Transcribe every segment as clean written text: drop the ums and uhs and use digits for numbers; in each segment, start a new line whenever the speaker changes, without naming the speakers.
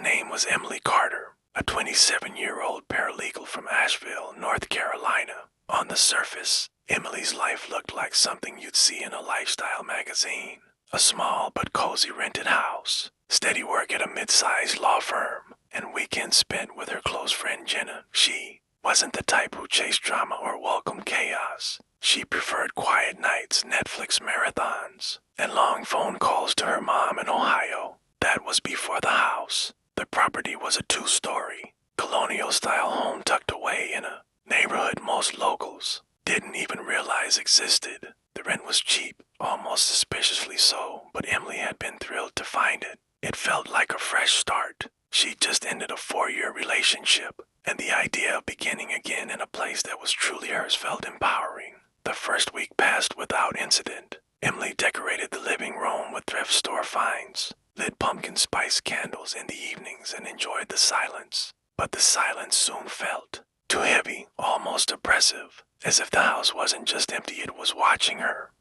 name was Emily Carter, a 27-year-old paralegal from Asheville, North Carolina. On the surface, Emily's life looked like something you'd see in a lifestyle magazine. A small but cozy rented house, steady work at a mid-sized law firm, and weekends spent with her close friend Jenna. She wasn't the type who chased drama or welcomed chaos. She preferred quiet nights, Netflix marathons, and long phone calls to her mom in Ohio. That was before the house. The property was a two-story, colonial-style home tucked away in a neighborhood most locals didn't even realize existed. The rent was cheap, almost suspiciously so, but Emily had been thrilled to find it. It felt like a fresh start. She'd just ended a 4-year relationship, and the idea of beginning again in a place that was truly hers felt empowering. The first week passed without incident. Emily decorated the living room with thrift store finds, lit pumpkin spice candles in the evenings, and enjoyed the silence. But the silence soon felt too heavy, almost oppressive, as if the house wasn't just empty, it was watching her.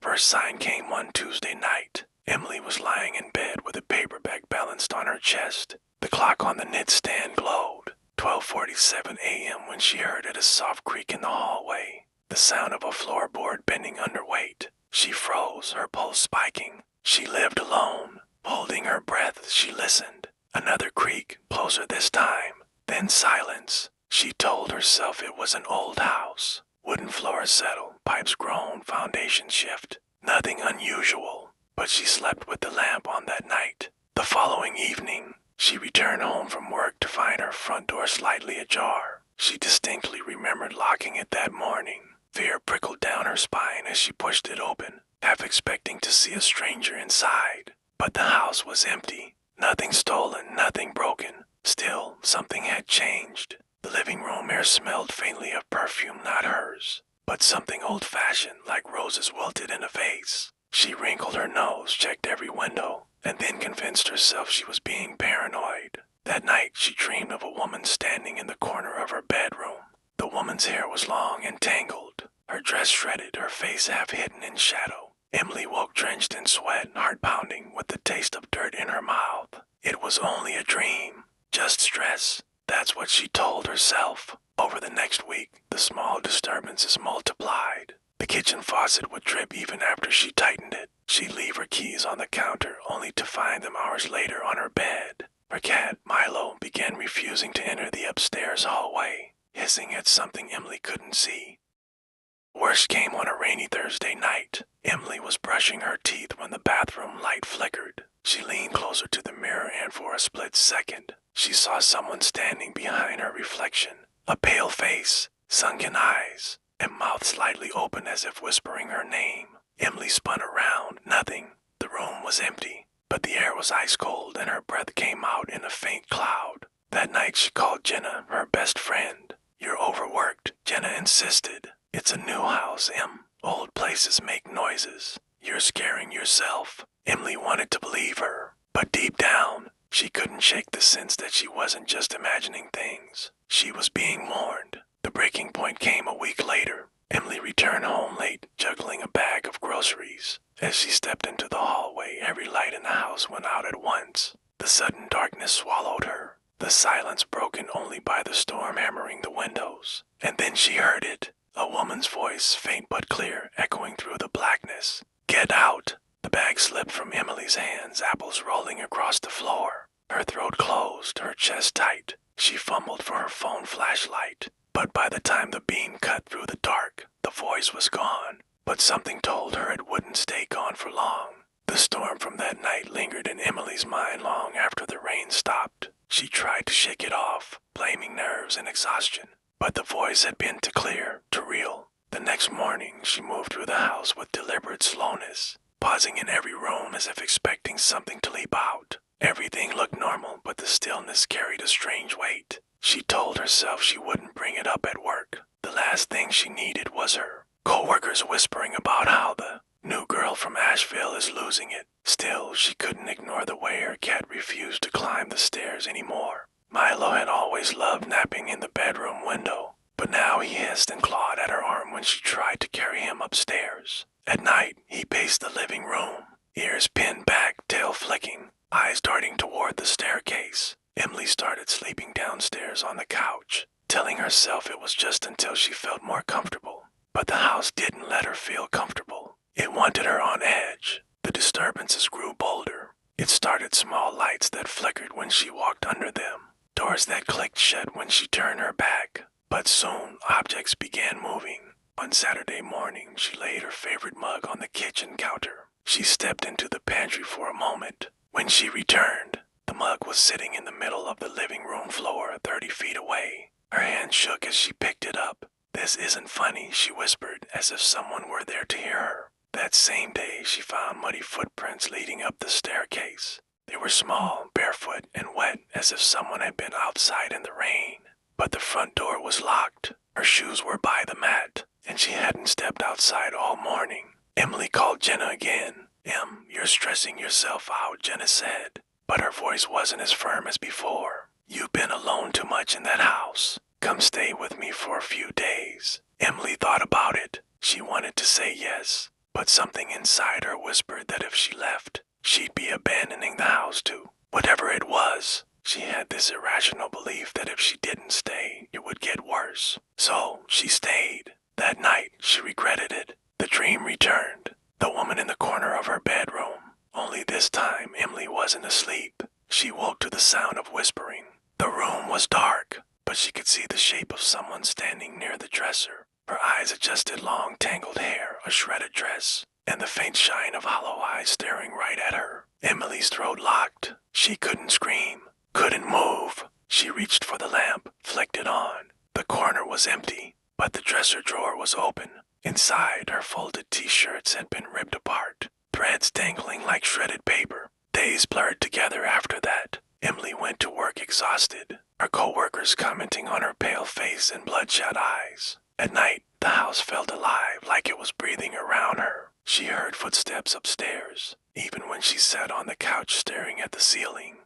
First sign came one Tuesday night. Emily was lying in bed with a paperback balanced on her chest. The clock on the knitstand glowed. 12:47 a.m. when she heard it, a soft creak in the hallway. The sound of a floorboard bending under weight. She froze, her pulse spiking. She lived alone. Holding her breath, she listened. Another creak, closer this time. Then silence. She told herself it was an old house. Wooden floors settle, pipes groan, foundation shift. Nothing unusual, but she slept with the lamp on that night. The following evening, she returned home from work to find her front door slightly ajar. She distinctly remembered locking it that morning. Fear prickled down her spine as she pushed it open, half expecting to see a stranger inside. But the house was empty. Nothing stolen, nothing broken. Still, something had changed. The living room air smelled faintly of perfume not hers, but something old-fashioned, like roses wilted in a vase. She wrinkled her nose, checked every window, and then convinced herself she was being paranoid. That night, she dreamed of a woman standing in the corner of her bedroom. The woman's hair was long and tangled, her dress shredded, her face half hidden in shadow. Emily woke drenched in sweat, heart pounding, with the taste of dirt in her mouth. It was only a dream, just stress. That's what she told herself. Over the next week, the small disturbances multiplied. The kitchen faucet would drip even after she tightened it. She'd leave her keys on the counter, only to find them hours later on her bed. Her cat, Milo, began refusing to enter the upstairs hallway, hissing at something Emily couldn't see. Worst came on a rainy Thursday night. Emily was brushing her teeth when the bathroom light flickered. She leaned closer to the mirror, and for a split second, she saw someone standing behind her reflection. A pale face, sunken eyes, and mouth slightly open as if whispering her name. Emily spun around. Nothing. The room was empty, but the air was ice cold and her breath came out in a faint cloud. That night she called Jenna, her best friend. "You're overworked," Jenna insisted. "It's a new house, Em. Old places make noises. You're scaring yourself." Emily wanted to believe her, but deep down, she couldn't shake the sense that she wasn't just imagining things. She was being warned. The breaking point came a week later. Emily returned home late, juggling a bag of groceries. As she stepped into the hallway, every light in the house went out at once. The sudden darkness swallowed her, the silence broken only by the storm hammering the windows. And then she heard it, a woman's voice, faint but clear, echoing through the blackness. "Get out!" The bag slipped from Emily's hands, apples rolling across the floor. Her throat closed, her chest tight. She fumbled for her phone flashlight, but by the time the beam cut through the dark, the voice was gone. But something told her it wouldn't stay gone for long. The storm from that night lingered in Emily's mind long after the rain stopped. She tried to shake it off, blaming nerves and exhaustion, but the voice had been too clear, too real. The next morning, she moved through the house with deliberate slowness, pausing in every room as if expecting something to leap out. Everything looked normal, but the stillness carried a strange weight. She told herself she wouldn't bring it up at work. The last thing she needed was her co-workers whispering about how the new girl from Asheville is losing it. Still, she couldn't ignore the way her cat refused to climb the stairs anymore. Milo had always loved napping in the bedroom window, but now he hissed and clawed at her arm when she tried to carry him upstairs. At night, he paced the living room, ears pinned back, tail flicking, eyes darting toward the staircase. started sleeping downstairs on the couch, telling herself it was just until she felt more comfortable. But the house didn't let her feel comfortable. It wanted her on edge. The disturbances grew bolder. It started small lights that flickered when she walked under them, doors that clicked shut when she turned her back. But soon, objects began moving. One Saturday morning, she laid her favorite mug on the kitchen counter. She stepped into the pantry for a moment. When she returned, the mug was sitting in the middle of the living room floor 30 feet away. Her hand shook as she picked it up. "This isn't funny," she whispered, as if someone were there to hear her. That same day, she found muddy footprints leading up the staircase. They were small, barefoot, and wet, as if someone had been outside in the rain. But the front door was locked. Her shoes were by the mat, and she hadn't stepped outside all morning. Emily called Jenna again. You're stressing yourself out," Jenna said. But her voice wasn't as firm as before. "You've been alone too much in that house. Come stay with me for a few days." Emily thought about it. She wanted to say yes, but something inside her whispered that if she left, she'd be abandoning the house too. Whatever it was, she had this irrational belief that if she didn't stay, it would get worse. So she stayed. That night, she regretted it. The dream returned. The woman in the corner of her bedroom. Only this time, Emily wasn't asleep. She woke to the sound of whispering. The room was dark, but she could see the shape of someone standing near the dresser. Her eyes adjusted long, tangled hair, a shredded dress, and the faint shine of hollow eyes staring right at her. Emily's throat locked. She couldn't scream, couldn't move. She reached for the lamp, flicked it on. The corner was empty, but the dresser drawer was open. Inside, her folded t-shirts had been ripped apart, threads dangling like shredded paper. Days blurred together after that. Emily went to work exhausted, her co-workers commenting on her pale face and bloodshot eyes. At night, the house felt alive, like it was breathing around her. She heard footsteps upstairs, even when she sat on the couch staring at the ceiling.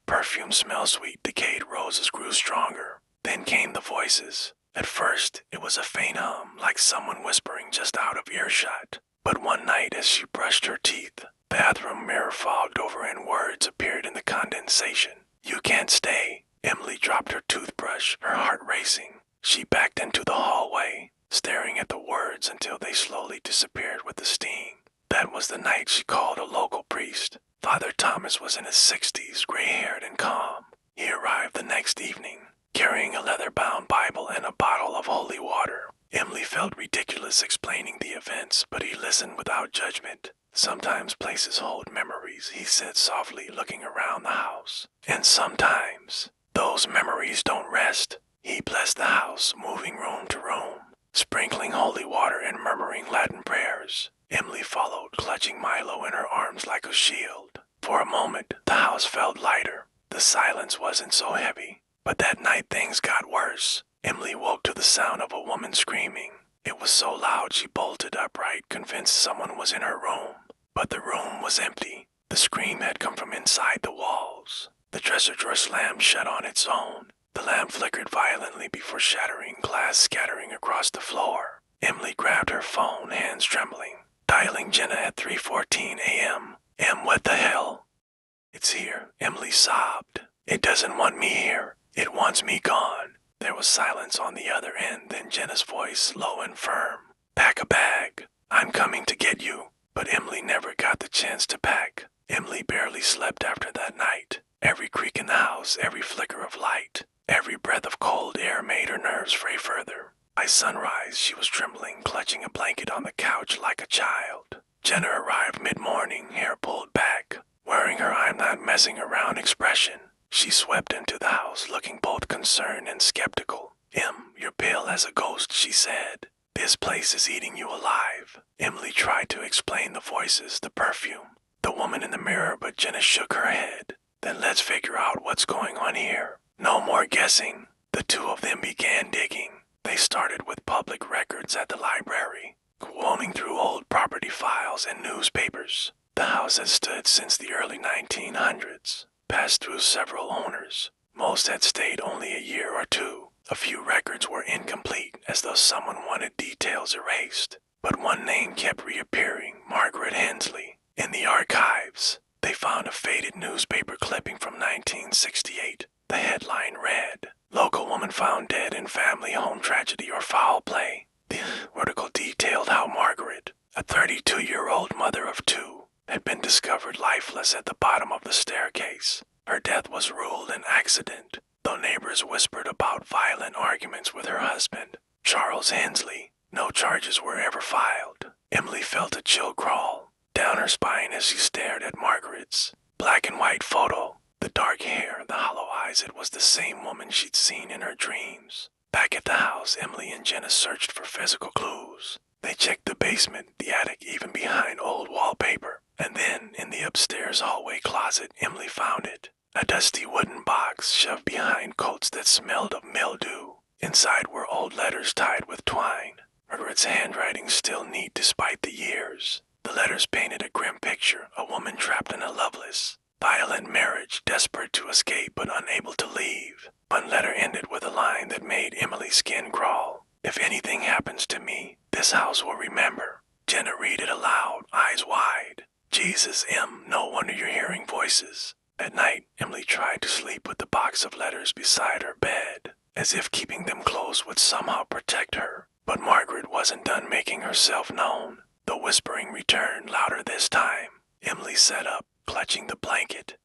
Perfume smelled sweet, decayed roses grew stronger. Then came the voices. At first, it was a faint hum, like someone whispering just out of earshot. But one night, as she brushed her teeth, the bathroom mirror fogged over and words appeared in the condensation. "You can't stay." Emily dropped her toothbrush, her heart racing. She backed into the hallway, staring at the words until they slowly disappeared with the steam. That was the night she called a local priest. Father Thomas was in his 60s, gray-haired and calm. He arrived the next evening, carrying a leather-bound Bible and a bottle of holy water. Emily felt ridiculous explaining the events, but he listened without judgment. "Sometimes places hold memories," he said softly, looking around the house. "And sometimes those memories don't rest." He blessed the house, moving room to room, sprinkling holy water and murmuring Latin prayers. Emily followed, clutching Milo in her arms like a shield. For a moment, the house felt lighter. The silence wasn't so heavy. But that night things got worse. Emily woke to the sound of a woman screaming. It was so loud she bolted upright, convinced someone was in her room. But the room was empty. The scream had come from inside the walls. The dresser drawer slammed shut on its own. The lamp flickered violently before shattering, glass scattering across the floor. Emily grabbed her phone, hands trembling, dialing Jenna at 3:14 a.m. What the hell?" "It's here," Emily sobbed. "It doesn't want me here. It wants me gone." There was silence on the other end, then Jenna's voice, low and firm. "Pack a bag. I'm coming to get you." But Emily never got the chance to pack. Emily barely slept after that night. Every creak in the house, every flicker of light, every breath of cold air made her nerves fray further. By sunrise, she was trembling, clutching a blanket on the couch like a child. Jenna arrived mid-morning, hair pulled back, wearing her "I'm not messing around" expression. She swept into the house, looking both concerned and skeptical. "You're pale as a ghost," she said. "This place is eating you alive." Emily tried to explain the voices, the perfume, the woman in the mirror, but Jenna shook her head. "Then let's figure out what's going on here. No more guessing." The two of them began digging. They started with public records at the library, combing through old property files and newspapers. The house had stood since the early 1900s, passed through several owners. Most had stayed only a year or two. A few records were incomplete, as though someone wanted details erased. But one name kept reappearing, Margaret Hensley. In the archives, they found a faded newspaper clipping from 1968. The headline read, "Local woman found dead in family home tragedy or foul play." The article detailed how Margaret, a 32-year-old mother of two, had been discovered lifeless at the bottom of the staircase. Her death was ruled an accident, though neighbors whispered about violent arguments with her husband, Charles Hensley. No charges were ever filed. Emily felt a chill crawl down her spine as she stared at Margaret's black and white photo. The dark hair, the hollow eyes, it was the same woman she'd seen in her dreams. Back at the house, Emily and Jenna searched for physical clues. They checked the basement, the attic, even behind old wallpaper. And then, in the upstairs hallway closet, Emily found it. A dusty wooden box shoved behind coats that smelled of mildew. Inside were old letters tied with twine. Margaret's handwriting still neat despite the years. The letters painted a grim picture, a woman trapped in a loveless, violent marriage, desperate to escape but unable to leave. One letter ended with a line that made Emily's skin crawl. "If anything happens to me, this house will remember." Jenna read it aloud, eyes wide. "Jesus, Em, no wonder you're hearing voices." At night, Emily tried to sleep with the box of letters beside her bed, as if keeping them close would somehow protect her. But Margaret wasn't done making herself known. The whispering returned, louder this time. Emily sat up, clutching the blanket.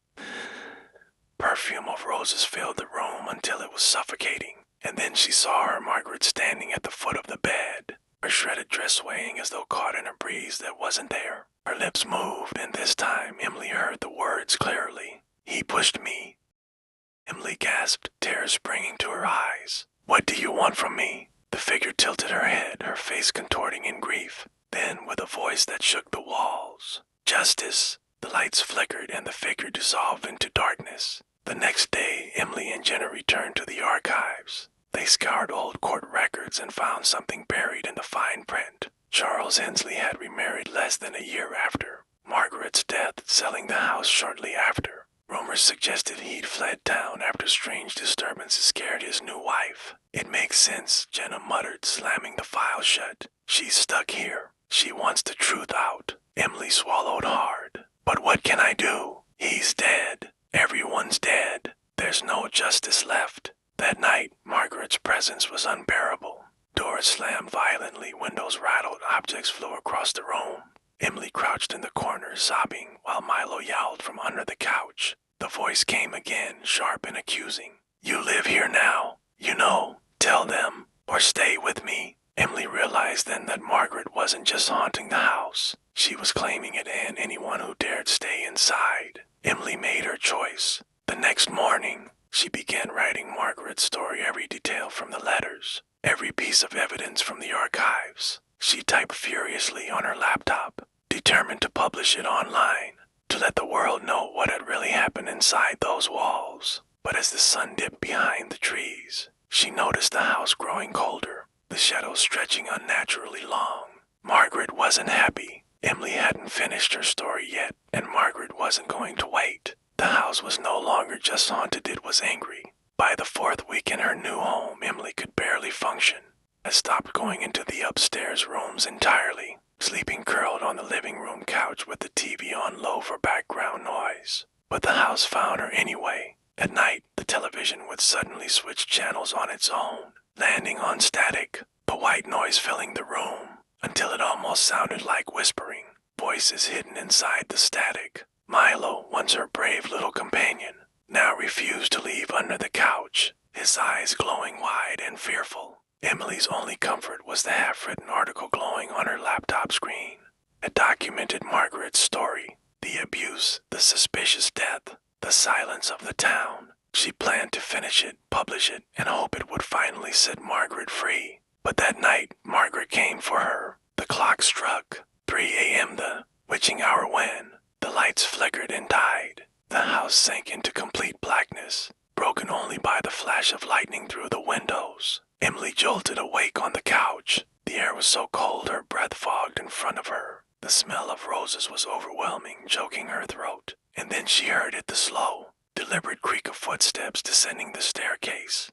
Perfume of roses filled the room until it was suffocating. And then she saw her, Margaret, standing at the foot of the bed, her shredded dress swaying as though caught in a breeze that wasn't there. Her lips moved, and this time Emily heard the words clearly. "He pushed me." Emily gasped, tears springing to her eyes. "What do you want from me?" The figure tilted her head, her face contorting in grief. Then, with a voice that shook the walls, "Justice." The lights flickered and the figure dissolved into darkness. The next day, Emily and Jenna returned to the archives. They scoured old court records and found something buried in the fine print. Charles Hensley had remarried less than a year after Margaret's death, selling the house shortly after. Rumors suggested he'd fled town after strange disturbances scared his new wife. "It makes sense," Jenna muttered, slamming the file shut. "She's stuck here. She wants the truth out." Emily swallowed hard. "But what can I do? He's dead. Everyone's dead. There's no justice left." That night, Margaret's presence was unbearable. Doors slammed violently, windows rattled, objects flew across the room. Emily crouched in the corner, sobbing, while Milo yowled from under the couch. The voice came again, sharp and accusing. "You live here now. You know. Tell them, or stay with me." Emily realized then that Margaret wasn't just haunting the house. She was claiming it and anyone who dared stay inside. Emily made her choice. The next morning, she began writing Margaret's story, every detail from the letters, every piece of evidence from the archives. She typed furiously on her laptop, determined to publish it online, to let the world know what had really happened inside those walls. But as the sun dipped behind the trees, she noticed the house growing colder, the shadows stretching unnaturally long. Margaret wasn't happy. Emily hadn't finished her story yet, and Margaret wasn't going to wait. The house was no longer just haunted, it was angry. By the fourth week in her new home, Emily could barely function. I stopped going into the upstairs rooms entirely, sleeping curled on the living room couch with the TV on low for background noise. But the house found her anyway. At night, the television would suddenly switch channels on its own, landing on static, a white noise filling the room, until it almost sounded like whispering, voices hidden inside the static. Milo, once her brave little companion, now refused to leave under the couch, his eyes glowing wide and fearful. Emily's only comfort was the half-written article glowing on her laptop screen. It documented Margaret's story, the abuse, the suspicious death, the silence of the town. She planned to finish it, publish it, and hope it would finally set Margaret free. But that night, Margaret came for her. The clock struck 3 a.m., the witching hour when the lights flickered and died. The house sank into complete blackness, broken only by the flash of lightning through the windows. Emily jolted awake on the couch. The air was so cold her breath fogged in front of her. The smell of roses was overwhelming, choking her throat. And then she heard it, the slow, deliberate creak of footsteps descending the staircase.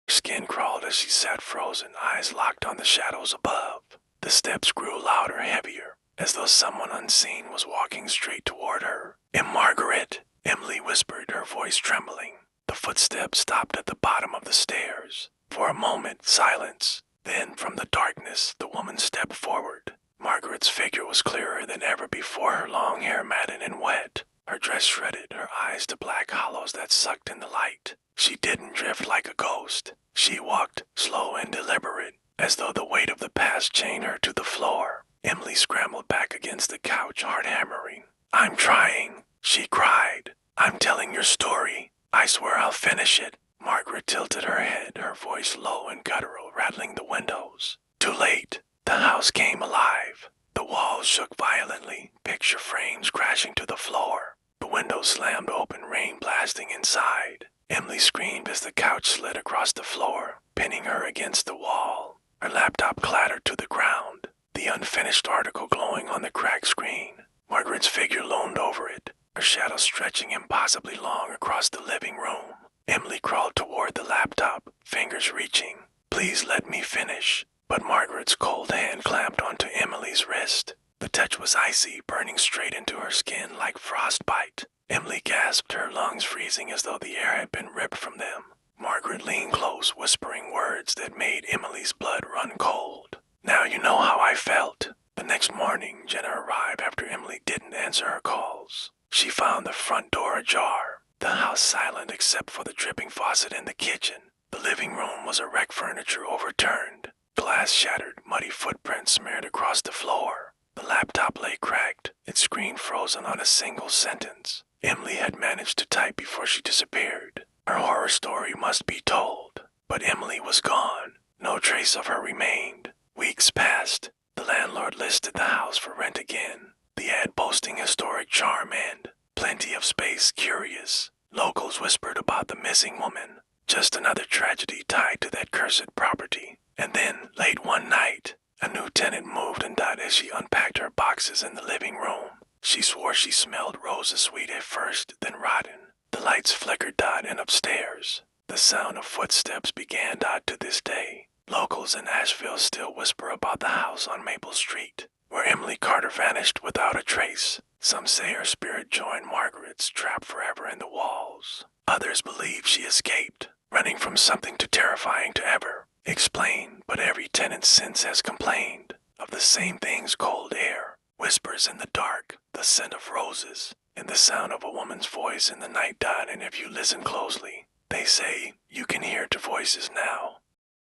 Her skin crawled as she sat frozen, eyes locked on the shadows above. The steps grew louder, heavier, as though someone unseen was walking straight toward her. "Margaret," Emily whispered, her voice trembling. The footsteps stopped at the bottom of the stairs. For a moment, silence. Then, from the darkness, the woman stepped forward. Margaret's figure was clearer than ever before, her long hair matted and wet, her dress shredded, her eyes to black hollows that sucked in the light. She didn't drift like a ghost. She walked, slow and deliberate, as though the weight of the past chained her to the floor. Emily scrambled back against the couch, heart hammering. "I'm trying," she cried. "I'm telling your story. I swear I'll finish it." Margaret tilted her head, her voice low and guttural, rattling the windows. Too late. The house came alive. The walls shook violently, picture frames crashing to the floor. The windows slammed open, rain blasting inside. Emily screamed as the couch slid across the floor, pinning her against the wall. Her laptop clattered to the ground, the unfinished article glowing on the cracked screen. Margaret's figure loomed over it, her shadow stretching impossibly long across the living room. Emily crawled toward the laptop, fingers reaching. "Please let me finish." But Margaret's cold hand clamped onto Emily's wrist. The touch was icy, burning straight into her skin like frostbite. Emily gasped, her lungs freezing as though the air had been ripped from them. Margaret leaned close, whispering words that made Emily's blood run cold. "Now you know how I felt." The next morning, Jenna arrived after Emily didn't answer her calls. She found the front door ajar, the house silent except for the dripping faucet in the kitchen. The living room was a wrecked, furniture overturned. Glass shattered, muddy footprints smeared across the floor. The laptop lay cracked, its screen frozen on a single sentence. Emily had managed to type before she disappeared. Her horror story must be told. But Emily was gone. No trace of her remained. Weeks passed. The landlord listed the house for rent again, the ad boasting historic charm and plenty of space. Curious. Locals whispered about the missing woman. Just another tragedy tied to that cursed property. And then, late one night, a new tenant moved and died as she unpacked her boxes in the living room. She swore she smelled roses sweet at first, then rotten. The lights flickered, and upstairs. The sound of footsteps began to this day. Locals in Asheville still whisper about the house on Maple Street, where Emily Carter vanished without a trace. Some say her spirit joined Margaret's, trapped forever in the walls. Others believe she escaped, running from something too terrifying to ever explain. But every tenant since has complained of the same things: cold air, whispers in the dark, the scent of roses, and the sound of a woman's voice in the night. And if you listen closely, they say you can hear two voices now.